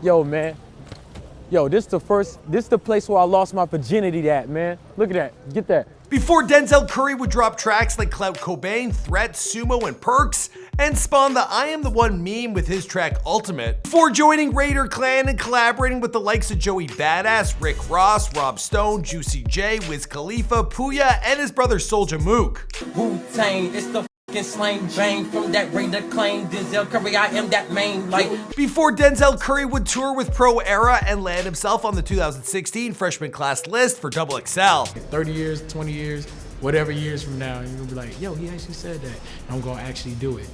Yo, man. Yo, this the place where I lost my virginity at, man. Look at that, get that. Before Denzel Curry would drop tracks like Clout Cobain, Threat, Sumo, and Perks, and spawn the I Am The One meme with his track Ultimate, before joining Raider Clan and collaborating with the likes of Joey Badass, Rick Ross, Rob Stone, Juicy J, Wiz Khalifa, Puya, and his brother Soulja Mook. Wu-Tang, it's the slang bang from that Raider claim. Denzel Curry, I am that main like. Before Denzel Curry would tour with Pro Era and land himself on the 2016 freshman class list for XXL. 30 years, 20 years, whatever years from now, you're gonna be like, yo, he actually said that. And I'm gonna actually do it.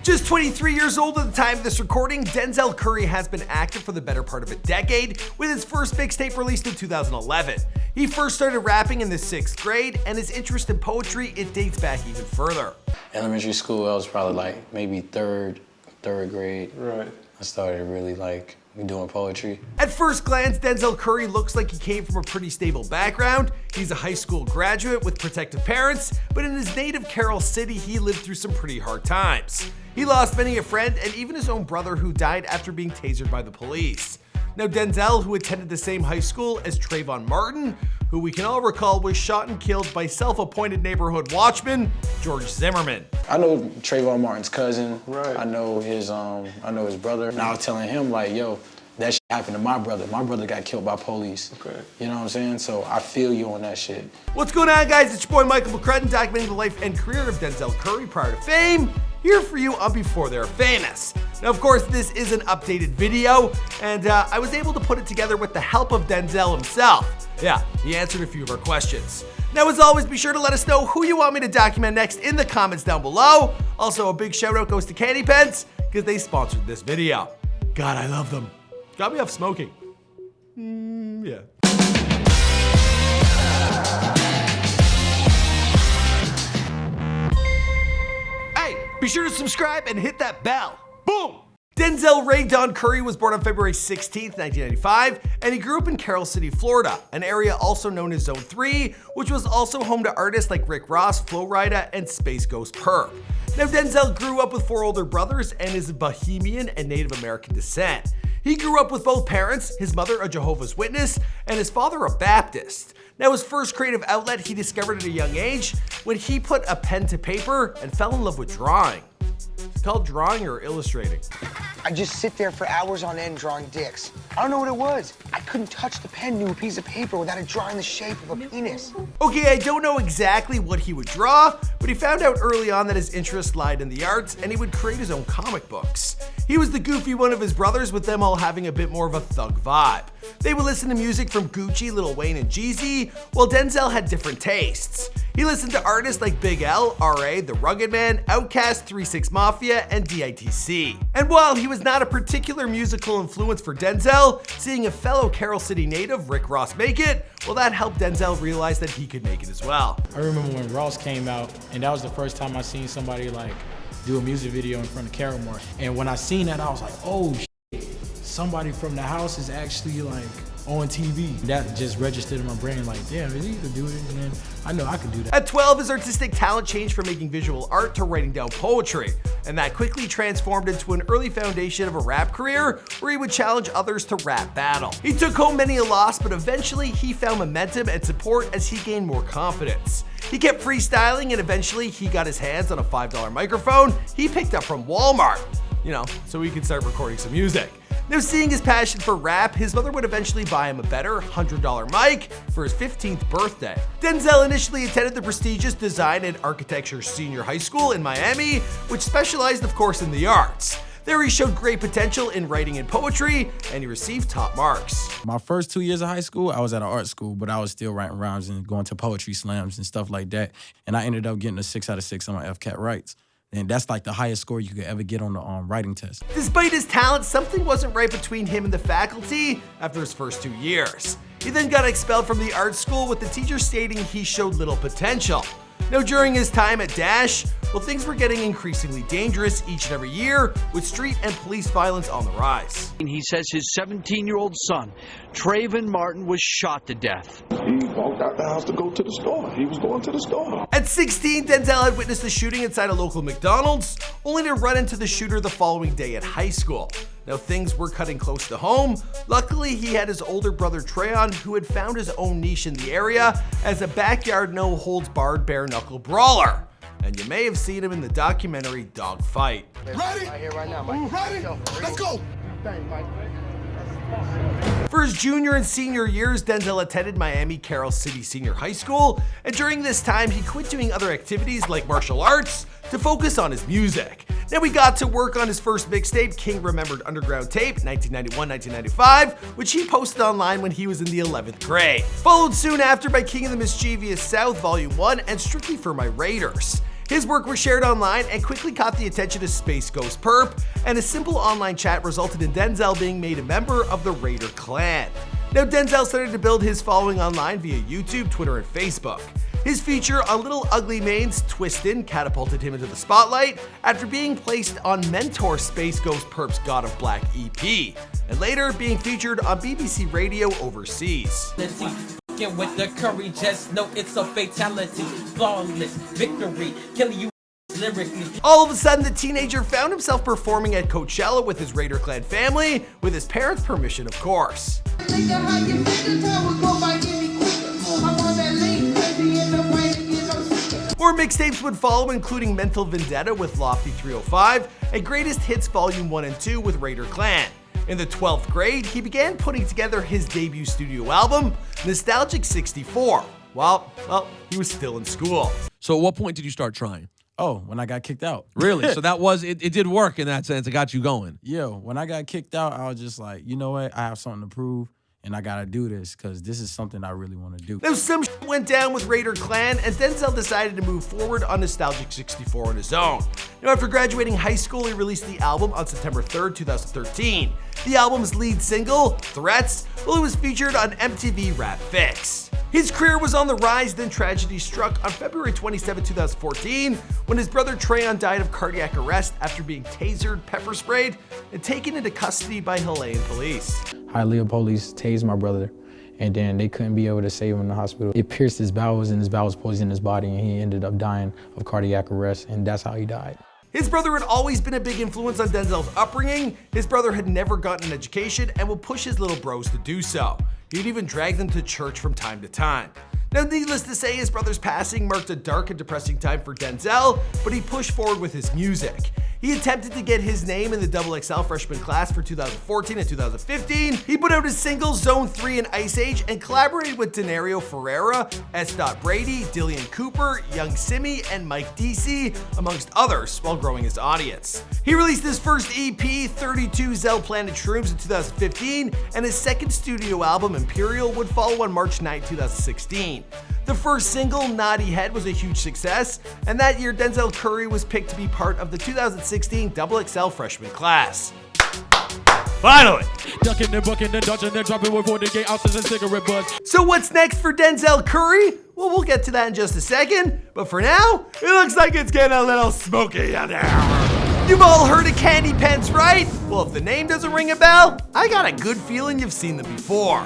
Just 23 years old at the time of this recording, Denzel Curry has been active for the better part of a decade, with his first mixtape released in 2011. He first started rapping in the 6th grade, and his interest in poetry, it dates back even further. Elementary school, I was probably like maybe third grade. Right. I started really like doing poetry. At first glance, Denzel Curry looks like he came from a pretty stable background. He's a high school graduate with protective parents, but in his native Carroll City, he lived through some pretty hard times. He lost many a friend and even his own brother, who died after being tasered by the police. Now Denzel, who attended the same high school as Trayvon Martin, who we can all recall was shot and killed by self-appointed neighborhood watchman George Zimmerman. I know Trayvon Martin's cousin. Right. I know his brother. And I was telling him like, yo, that shit happened to my brother. My brother got killed by police. Okay. You know what I'm saying? So I feel you on that shit. What's going on, guys? It's your boy Michael McCrudden, documenting the life and career of Denzel Curry prior to fame, here for you on Before They're Famous. Now, of course, this is an updated video, and I was able to put it together with the help of Denzel himself. Yeah, he answered a few of our questions. Now, as always, be sure to let us know who you want me to document next in the comments down below. Also, a big shout out goes to Candy Pens, because they sponsored this video. God, I love them. Got me off smoking. Yeah. Hey, be sure to subscribe and hit that bell. Boom! Denzel Ray Don Curry was born on February 16th, 1995, and he grew up in Carroll City, Florida, an area also known as Zone 3, which was also home to artists like Rick Ross, Flo Rida, and Space Ghost Perp. Now, Denzel grew up with 4 older brothers and is of Bahamian and Native American descent. He grew up with both parents, his mother a Jehovah's Witness, and his father a Baptist. Now, his first creative outlet he discovered at a young age when he put a pen to paper and fell in love with drawing. It's called drawing or illustrating. I just sit there for hours on end drawing dicks. I don't know what it was. I couldn't touch the pen to a piece of paper without it drawing the shape of a penis. Okay, I don't know exactly what he would draw, but he found out early on that his interest lied in the arts and he would create his own comic books. He was the goofy one of his brothers, with them all having a bit more of a thug vibe. They would listen to music from Gucci, Lil Wayne, and Jeezy, while Denzel had different tastes. He listened to artists like Big L, R.A., The Rugged Man, Outkast, 3 6 Mafia, and DITC. And while he was not a particular musical influence for Denzel, seeing a fellow Carroll City native, Rick Ross, make it, well, that helped Denzel realize that he could make it as well. I remember when Ross came out, and that was the first time I seen somebody like do a music video in front of Carrowmore. And when I seen that, I was like, oh shit, somebody from the house is actually like on TV. That just registered in my brain like, damn, he could do it, and then I know I could do that. At 12, his artistic talent changed from making visual art to writing down poetry, and that quickly transformed into an early foundation of a rap career where he would challenge others to rap battle. He took home many a loss, but eventually he found momentum and support as he gained more confidence. He kept freestyling, and eventually he got his hands on a $5 microphone he picked up from Walmart, so he could start recording some music. Now, seeing his passion for rap, his mother would eventually buy him a better $100 mic for his 15th birthday. Denzel initially attended the prestigious Design and Architecture Senior High School in Miami, which specialized, of course, in the arts. There he showed great potential in writing and poetry, and he received top marks. My first 2 years of high school, I was at an art school, but I was still writing rhymes and going to poetry slams and stuff like that. And I ended up getting a 6 out of 6 on my FCAT writes. And that's like the highest score you could ever get on the writing test. Despite his talent, something wasn't right between him and the faculty after his first 2 years. He then got expelled from the art school, with the teacher stating he showed little potential. Now, during his time at Dash, Well, things were getting increasingly dangerous each and every year, with street and police violence on the rise. He says his 17-year-old son, Trayvon Martin, was shot to death. He walked out the house to go to the store. He was going to the store. At 16, Denzel had witnessed a shooting inside a local McDonald's, only to run into the shooter the following day at high school. Now, things were cutting close to home. Luckily, he had his older brother Trayon, who had found his own niche in the area as a backyard no-holds-barred bare-knuckle brawler. And you may have seen him in the documentary Dogfight. Ready? Right here, right now, Mike. Ready? Let's go. For his junior and senior years, Denzel attended Miami Carroll City Senior High School, and during this time, he quit doing other activities like martial arts to focus on his music. Now, we got to work on his first mixtape, King Remembered Underground Tape, 1991-1995, which he posted online when he was in the 11th grade. Followed soon after by King of the Mischievous South, Volume 1, and Strictly for My Raiders. His work was shared online and quickly caught the attention of Space Ghost Perp, and a simple online chat resulted in Denzel being made a member of the Raider clan. Now, Denzel started to build his following online via YouTube, Twitter, and Facebook. His feature on Little Ugly Mane's Twistin' catapulted him into the spotlight after being placed on Mentor Space Ghost Perp's God of Black EP, and later being featured on BBC Radio overseas. With the Curry, just know it's a fatality. Flawless victory, killing you lyrically. All of a sudden, the teenager found himself performing at Coachella with his Raider clan family, with his parents' permission, of course. More mixtapes would follow, including Mental Vendetta with Lofty 305 and Greatest Hits Volume 1 and 2 with Raider Clan. In the 12th grade, he began putting together his debut studio album, Nostalgic 64, while, well, he was still in school. So at what point did you start trying? Oh, when I got kicked out. Really? So that was, it did work in that sense. It got you going. Yeah, when I got kicked out, I was just like, you know what? I have something to prove, and I gotta do this, because this is something I really want to do. Now, some shit went down with Raider Clan, and Denzel decided to move forward on Nostalgic 64 on his own. Now, after graduating high school, he released the album on September 3rd, 2013. The album's lead single, Threats, well, it was featured on MTV Rap Fix. His career was on the rise, then tragedy struck on February 27, 2014, when his brother Trayon died of cardiac arrest after being tasered, pepper sprayed, and taken into custody by Chilean police. Hialeah police tased my brother, and then they couldn't be able to save him in the hospital. It pierced his bowels, and his bowels poisoned his body, and he ended up dying of cardiac arrest, and that's how he died. His brother had always been a big influence on Denzel's upbringing. His brother had never gotten an education and would push his little bros to do so. He'd even drag them to church from time to time. Now, needless to say, his brother's passing marked a dark and depressing time for Denzel, but he pushed forward with his music. He attempted to get his name in the ZXL freshman class for 2014 and 2015. He put out his singles Zone 3 and Ice Age and collaborated with Denario Ferreira, S. Brady, Dillian Cooper, Young Simi, and Mike DC, amongst others, while growing his audience. He released his first EP, 32 Zell Planet Shrooms, in 2015, and his second studio album, Imperial, would follow on March 9, 2016. The first single, Naughty Head, was a huge success, and that year Denzel Curry was picked to be part of the 2016 XXL freshman class. Finally! Ducking and bucking and dodging and dropping with 48 ounces and cigarette butts. So what's next for Denzel Curry? Well, we'll get to that in just a second, but for now, it looks like it's getting a little smoky out there. You've all heard of Candy Pens, right? Well, if the name doesn't ring a bell, I got a good feeling you've seen them before.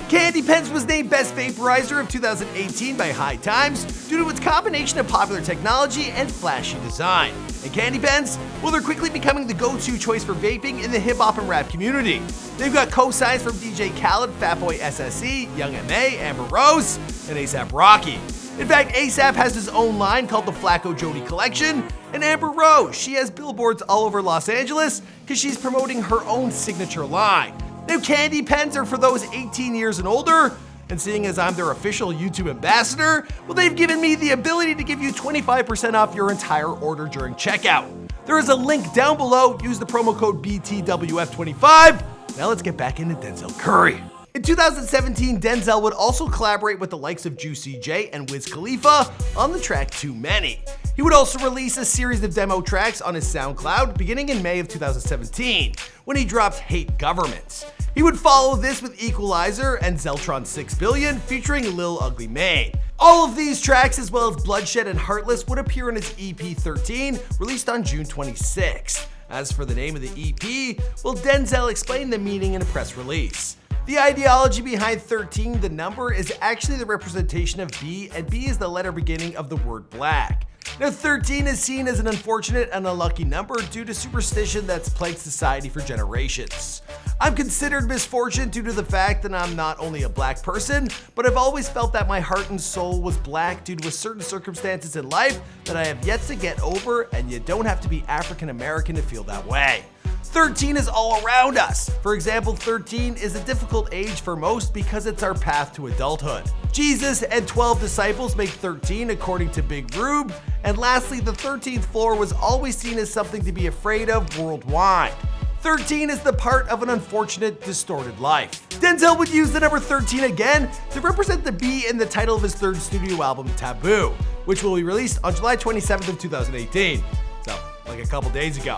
Candy Pens was named Best Vaporizer of 2018 by High Times due to its combination of popular technology and flashy design. And Candy Pens, well, they're quickly becoming the go-to choice for vaping in the hip-hop and rap community. They've got co-signs from DJ Khaled, Fatboy SSE, Young M.A., Amber Rose, and A$AP Rocky. In fact, A$AP has his own line called the Flacco Jody Collection, and Amber Rose, she has billboards all over Los Angeles because she's promoting her own signature line. Now, Candy Pens are for those 18 years and older, and seeing as I'm their official YouTube ambassador, well, they've given me the ability to give you 25% off your entire order during checkout. There is a link down below. Use the promo code BTWF25. Now let's get back into Denzel Curry. In 2017, Denzel would also collaborate with the likes of Juicy J and Wiz Khalifa on the track Too Many. He would also release a series of demo tracks on his SoundCloud beginning in May of 2017, when he dropped Hate Government. He would follow this with Equalizer and Zeltron 6 Billion featuring Lil Ugly Mane. All of these tracks, as well as Bloodshed and Heartless, would appear in his EP 13, released on June 26th. As for the name of the EP, well, Denzel explained the meaning in a press release. The ideology behind 13, the number, is actually the representation of B, and B is the letter beginning of the word black. Now, 13 is seen as an unfortunate and unlucky number due to superstition that's plagued society for generations. I'm considered misfortune due to the fact that I'm not only a black person, but I've always felt that my heart and soul was black due to certain circumstances in life that I have yet to get over, and you don't have to be African American to feel that way. 13 is all around us. For example, 13 is a difficult age for most because it's our path to adulthood. Jesus and 12 disciples make 13 according to Big Rube. And lastly, the 13th floor was always seen as something to be afraid of worldwide. 13 is the part of an unfortunate, distorted life. Denzel would use the number 13 again to represent the B in the title of his third studio album, Taboo, which will be released on July 27th of 2018. So, like a couple days ago.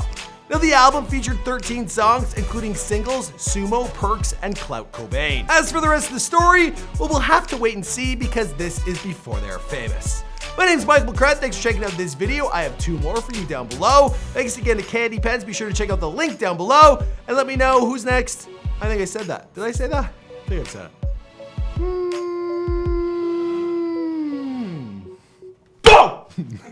Now, the album featured 13 songs, including singles Sumo, Perks, and Clout Cobain. As for the rest of the story, well, we'll have to wait and see because this is before they're famous. My name's Michael McCrud. Thanks for checking out this video. I have 2 more for you down below. Thanks again to Candy Pens. Be sure to check out the link down below and let me know who's next. I think I said that. Did I say that? I think I said it. Boom!